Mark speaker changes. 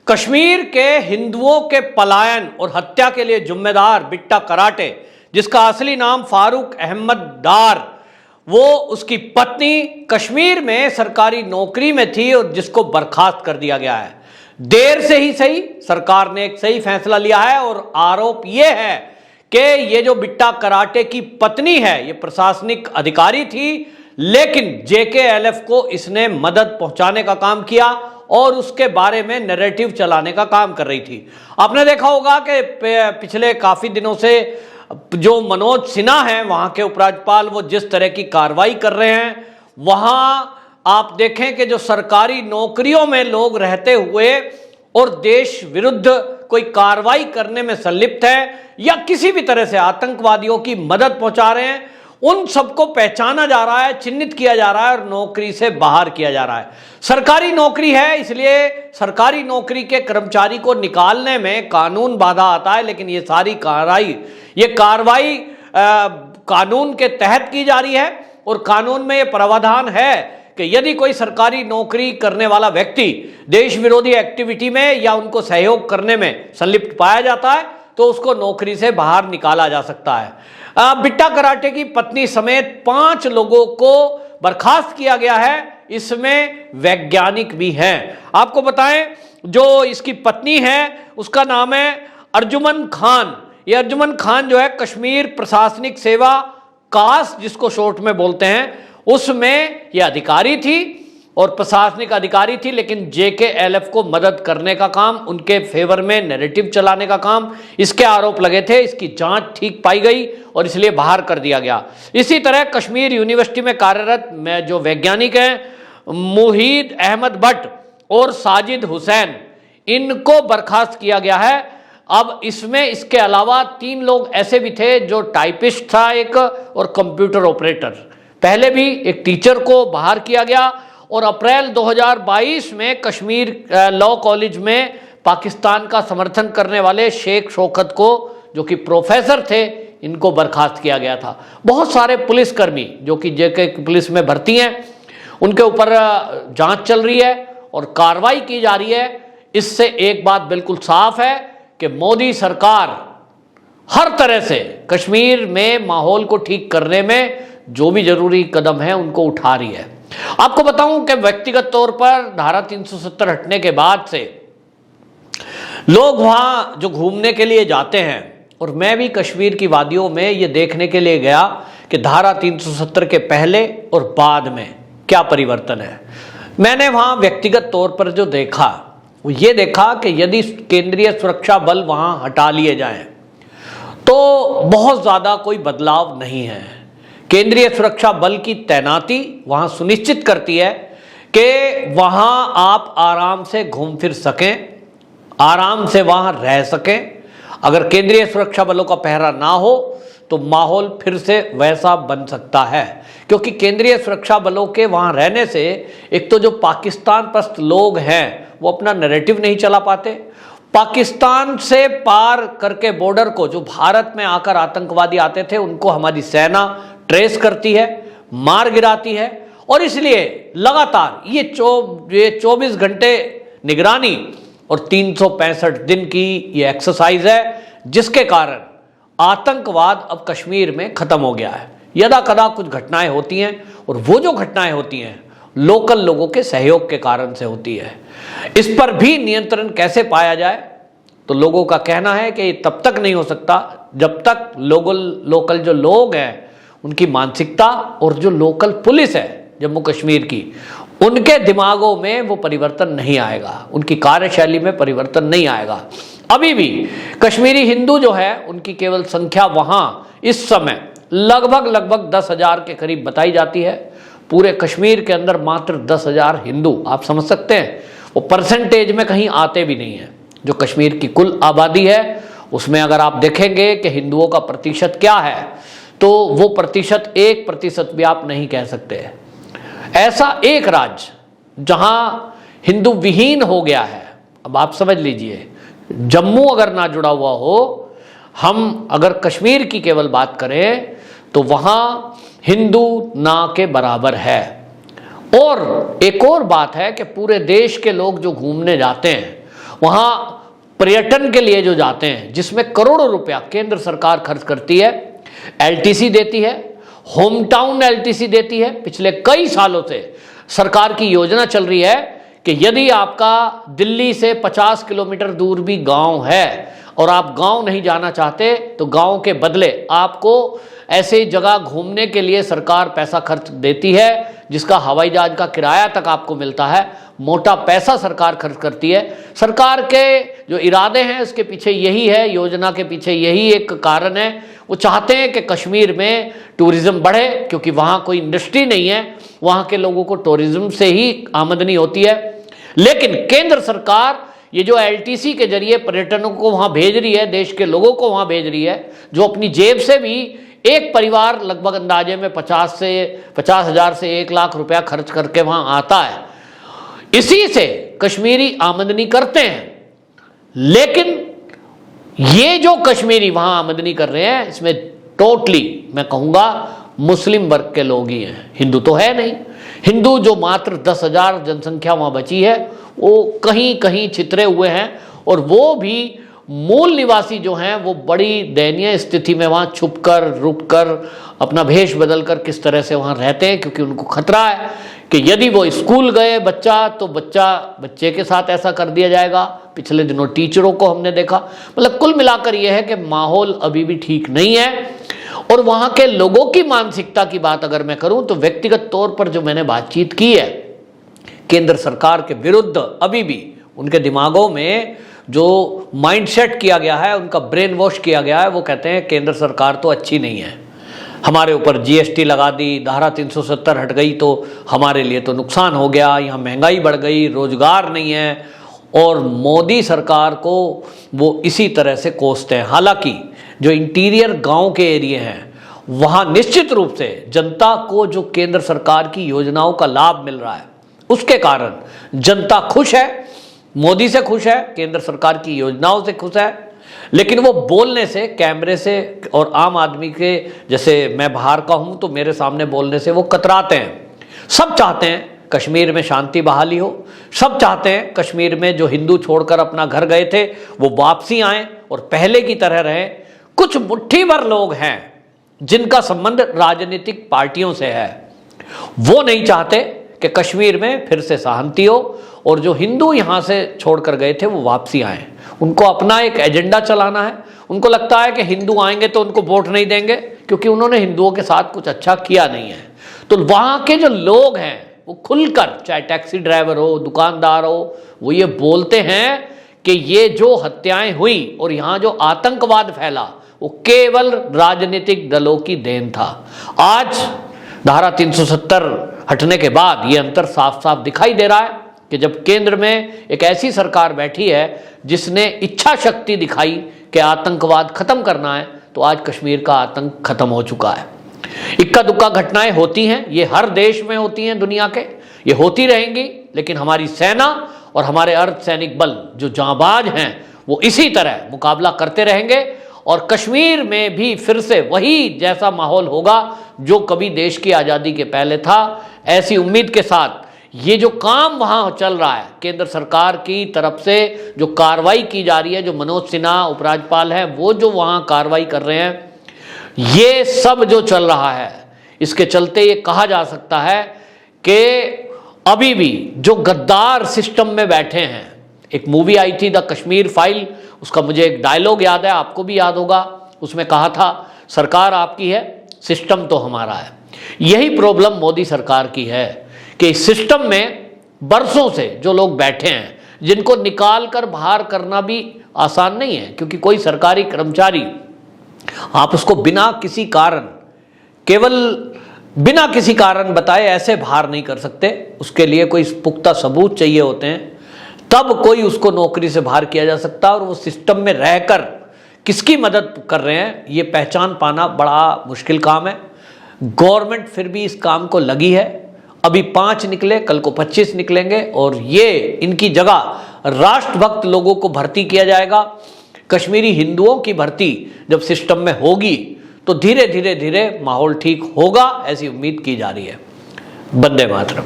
Speaker 1: कश्मीर के हिंदुओं के पलायन और हत्या के लिए जिम्मेदार बिट्टा कराटे, जिसका असली नाम फारूक अहमद डार, वो उसकी पत्नी कश्मीर में सरकारी नौकरी में थी और जिसको बर्खास्त कर दिया गया है। देर से ही सही, सरकार ने एक सही फैसला लिया है और आरोप यह है कि ये जो बिट्टा कराटे की पत्नी है ये प्रशासनिक अधिकारी थी, लेकिन जेकेएलएफ को इसने मदद पहुंचाने का काम किया और उसके बारे में नैरेटिव चलाने का काम कर रही थी। आपने देखा होगा कि पिछले काफी दिनों से जो मनोज सिन्हा हैं वहां के उपराज्यपाल, वो जिस तरह की कार्रवाई कर रहे हैं, वहां आप देखें कि जो सरकारी नौकरियों में लोग रहते हुए और देश विरुद्ध कोई कार्रवाई करने में संलिप्त है या किसी भी तरह से आतंकवादियों की मदद पहुंचा रहे हैं, उन सबको पहचाना जा रहा है, चिन्हित किया जा रहा है और नौकरी से बाहर किया जा रहा है। सरकारी नौकरी है, इसलिए सरकारी नौकरी के कर्मचारी को निकालने में कानून बाधा आता है, लेकिन ये सारी कार्रवाई कानून के तहत की जा रही है और कानून में ये प्रावधान है कि यदि कोई सरकारी नौकरी करने वाला व्यक्ति देश विरोधी एक्टिविटी में या उनको सहयोग करने में संलिप्त पाया जाता है तो उसको नौकरी से बाहर निकाला जा सकता है। बिट्टा कराटे की पत्नी समेत 5 लोगों को बर्खास्त किया गया है, इसमें वैज्ञानिक भी हैं। आपको बताएं, जो इसकी पत्नी है उसका नाम है अर्जुमन खान। ये अर्जुमन खान जो है कश्मीर प्रशासनिक सेवा कास, जिसको शॉर्ट में बोलते हैं, उसमें यह अधिकारी थी और प्रशासनिक अधिकारी थी, लेकिन जेकेएलएफ को मदद करने का काम, उनके फेवर में नैरेटिव चलाने का काम, इसके आरोप लगे थे। इसकी जांच ठीक पाई गई और इसलिए बाहर कर दिया गया। इसी तरह कश्मीर यूनिवर्सिटी में कार्यरत जो वैज्ञानिक हैं मुहीद अहमद भट्ट और साजिद हुसैन, इनको बर्खास्त किया गया है। अब इसमें इसके अलावा 3 लोग ऐसे भी थे, जो टाइपिस्ट था एक और कंप्यूटर ऑपरेटर। पहले भी एक टीचर को बाहर किया गया और अप्रैल 2022 में कश्मीर लॉ कॉलेज में पाकिस्तान का समर्थन करने वाले शेख शौकत को, जो कि प्रोफेसर थे, इनको बर्खास्त किया गया था। बहुत सारे पुलिसकर्मी जो कि जेके पुलिस में भर्ती हैं, उनके ऊपर जांच चल रही है और कार्रवाई की जा रही है। इससे एक बात बिल्कुल साफ है कि मोदी सरकार हर तरह से कश्मीर में माहौल को ठीक करने में जो भी जरूरी कदम है उनको उठा रही है। आपको बताऊं कि व्यक्तिगत तौर पर धारा 370 हटने के बाद से लोग वहां जो घूमने के लिए जाते हैं, और मैं भी कश्मीर की वादियों में ये देखने के लिए गया कि धारा 370 के पहले और बाद में क्या परिवर्तन है। मैंने वहां व्यक्तिगत तौर पर जो देखा वो ये देखा कि यदि केंद्रीय सुरक्षा बल वहां हटा लिए जाएं तो बहुत ज्यादा कोई बदलाव नहीं है। केंद्रीय सुरक्षा बल की तैनाती वहां सुनिश्चित करती है कि वहां आप आराम से घूम फिर सकें, आराम से वहां रह सकें। अगर केंद्रीय सुरक्षा बलों का पहरा ना हो तो माहौल फिर से वैसा बन सकता है, क्योंकि केंद्रीय सुरक्षा बलों के वहां रहने से एक तो जो पाकिस्तान पस्त लोग हैं वो अपना नैरेटिव नहीं चला पाते। पाकिस्तान से पार करके बॉर्डर को जो भारत में आकर आतंकवादी आते थे उनको हमारी सेना ट्रेस करती है, मार गिराती है, और इसलिए लगातार ये 24 घंटे निगरानी और 365 दिन की ये एक्सरसाइज है, जिसके कारण आतंकवाद अब कश्मीर में खत्म हो गया है। यदा कदा कुछ घटनाएं होती हैं और वो जो घटनाएं होती हैं लोकल लोगों के सहयोग के कारण से होती है। इस पर भी नियंत्रण कैसे पाया जाए, तो लोगों का कहना है कि ये तब तक नहीं हो सकता जब तक लोकल जो लोग हैं उनकी मानसिकता और जो लोकल पुलिस है जम्मू कश्मीर की, उनके दिमागों में वो परिवर्तन नहीं आएगा, उनकी कार्यशैली में परिवर्तन नहीं आएगा। अभी भी कश्मीरी हिंदू जो है उनकी केवल संख्या वहां इस समय लगभग 10,000 के करीब बताई जाती है। पूरे कश्मीर के अंदर मात्र 10,000 हिंदू, आप समझ सकते हैं, वो परसेंटेज में कहीं आते भी नहीं है। जो कश्मीर की कुल आबादी है उसमें अगर आप देखेंगे कि हिंदुओं का प्रतिशत क्या है तो वो प्रतिशत 1% भी आप नहीं कह सकते। ऐसा एक राज्य जहां हिंदू विहीन हो गया है, अब आप समझ लीजिए, जम्मू अगर ना जुड़ा हुआ हो, हम अगर कश्मीर की केवल बात करें तो वहां हिंदू ना के बराबर है। और एक और बात है कि पूरे देश के लोग जो घूमने जाते हैं वहां पर्यटन के लिए जो जाते हैं, जिसमें करोड़ों रुपया केंद्र सरकार खर्च करती है, एलटीसी देती है, होम टाउन एलटीसी देती है। पिछले कई सालों से सरकार की योजना चल रही है कि यदि आपका दिल्ली से 50 किलोमीटर दूर भी गांव है और आप गांव नहीं जाना चाहते, तो गांव के बदले आपको ऐसे जगह घूमने के लिए सरकार पैसा खर्च देती है, जिसका हवाई जहाज का किराया तक आपको मिलता है। मोटा पैसा सरकार खर्च करती है। सरकार के जो इरादे हैं उसके पीछे यही है, योजना के पीछे यही एक कारण है। वो चाहते हैं कि कश्मीर में टूरिज्म बढ़े, क्योंकि वहाँ कोई इंडस्ट्री नहीं है, वहाँ के लोगों को टूरिज्म से ही आमदनी होती है। लेकिन केंद्र सरकार ये जो एलटीसी के जरिए पर्यटकों को वहाँ भेज रही है, देश के लोगों को वहाँ भेज रही है, जो अपनी जेब से भी एक परिवार लगभग अंदाजे में 50,000 से 1 लाख रुपया खर्च करके वहाँ आता है, इसी से कश्मीरी आमदनी करते हैं। लेकिन ये जो कश्मीरी वहां आमदनी कर रहे हैं, इसमें टोटली मैं कहूंगा मुस्लिम वर्ग के लोग ही हैं, हिंदू तो है नहीं। हिंदू जो मात्र 10,000 जनसंख्या वहां बची है, वो कहीं कहीं छितरे हुए हैं, और वो भी मूल निवासी जो हैं वो बड़ी दयनीय स्थिति में वहाँ छुपकर रुककर अपना भेष बदलकर किस तरह से वहाँ रहते हैं, क्योंकि उनको खतरा है कि यदि वो स्कूल गए बच्चा, तो बच्चे के साथ ऐसा कर दिया जाएगा। पिछले दिनों टीचरों को हमने देखा। मतलब कुल मिलाकर यह है कि माहौल अभी भी ठीक नहीं है। और वहाँ के लोगों की मानसिकता की बात अगर मैं करूँ, तो व्यक्तिगत तौर पर जो मैंने बातचीत की है, केंद्र सरकार के विरुद्ध अभी भी उनके दिमागों में जो माइंडसेट किया गया है, उनका ब्रेन वॉश किया गया है। वो कहते हैं केंद्र सरकार तो अच्छी नहीं है, हमारे ऊपर जीएसटी लगा दी, धारा 370 हट गई तो हमारे लिए तो नुकसान हो गया, यहाँ महंगाई बढ़ गई, रोजगार नहीं है। और मोदी सरकार को वो इसी तरह से कोसते हैं। हालांकि जो इंटीरियर गांव के एरिया हैं, वहाँ निश्चित रूप से जनता को जो केंद्र सरकार की योजनाओं का लाभ मिल रहा है, उसके कारण जनता खुश है, मोदी से खुश है, केंद्र सरकार की योजनाओं से खुश है। लेकिन वो बोलने से, कैमरे से और आम आदमी के, जैसे मैं बाहर का हूं तो मेरे सामने बोलने से वो कतराते हैं। सब चाहते हैं कश्मीर में शांति बहाली हो, सब चाहते हैं कश्मीर में जो हिंदू छोड़कर अपना घर गए थे वो वापसी आएं और पहले की तरह रहें। कुछ मुट्ठी भर लोग हैं जिनका संबंध राजनीतिक पार्टियों से है, वो नहीं चाहते कि कश्मीर में फिर से शांति हो, और जो हिंदू यहाँ से छोड़कर गए थे वो वापसी आए। उनको अपना एक एजेंडा चलाना है। उनको लगता है कि हिंदू आएंगे तो उनको वोट नहीं देंगे, क्योंकि उन्होंने हिंदुओं के साथ कुछ अच्छा किया नहीं है। तो वहाँ के जो लोग हैं वो खुलकर, चाहे टैक्सी ड्राइवर हो, दुकानदार हो, वो ये बोलते हैं कि ये जो हत्याएं हुई और यहाँ जो आतंकवाद फैला, वो केवल राजनीतिक दलों की देन था। आज धारा 370 हटने के बाद ये अंतर साफ साफ दिखाई दे रहा है कि जब केंद्र में एक ऐसी सरकार बैठी है जिसने इच्छा शक्ति दिखाई कि आतंकवाद खत्म करना है, तो आज कश्मीर का आतंक खत्म हो चुका है। इक्का दुक्का घटनाएं होती हैं, ये हर देश में होती हैं दुनिया के, ये होती रहेंगी। लेकिन हमारी सेना और हमारे अर्धसैनिक बल जो जांबाज हैं, वो इसी तरह मुकाबला करते रहेंगे, और कश्मीर में भी फिर से वही जैसा माहौल होगा जो कभी देश की आज़ादी के पहले था। ऐसी उम्मीद के साथ ये जो काम वहाँ चल रहा है, केंद्र सरकार की तरफ से जो कार्रवाई की जा रही है, जो मनोज सिन्हा उपराज्यपाल हैं वो जो वहाँ कार्रवाई कर रहे हैं, ये सब जो चल रहा है, इसके चलते ये कहा जा सकता है कि अभी भी जो गद्दार सिस्टम में बैठे हैं। एक मूवी आई थी द कश्मीर फाइल, उसका मुझे एक डायलॉग याद है, आपको भी याद होगा। उसमें कहा था, सरकार आपकी है, सिस्टम तो हमारा है। यही प्रॉब्लम मोदी सरकार की है कि इस सिस्टम में बरसों से जो लोग बैठे हैं, जिनको निकाल कर बाहर करना भी आसान नहीं है, क्योंकि कोई सरकारी कर्मचारी आप उसको बिना किसी कारण, केवल बिना किसी कारण बताए ऐसे बाहर नहीं कर सकते। उसके लिए कोई पुख्ता सबूत चाहिए होते हैं, तब कोई उसको नौकरी से बाहर किया जा सकता है। और वो सिस्टम में रहकर किसकी मदद कर रहे हैं, ये पहचान पाना बड़ा मुश्किल काम है। गवर्नमेंट फिर भी इस काम को लगी है। अभी 5 निकले, कल को 25 निकलेंगे, और ये इनकी जगह राष्ट्रभक्त लोगों को भर्ती किया जाएगा। कश्मीरी हिंदुओं की भर्ती जब सिस्टम में होगी तो धीरे धीरे माहौल ठीक होगा, ऐसी उम्मीद की जा रही है। वंदे मातरम।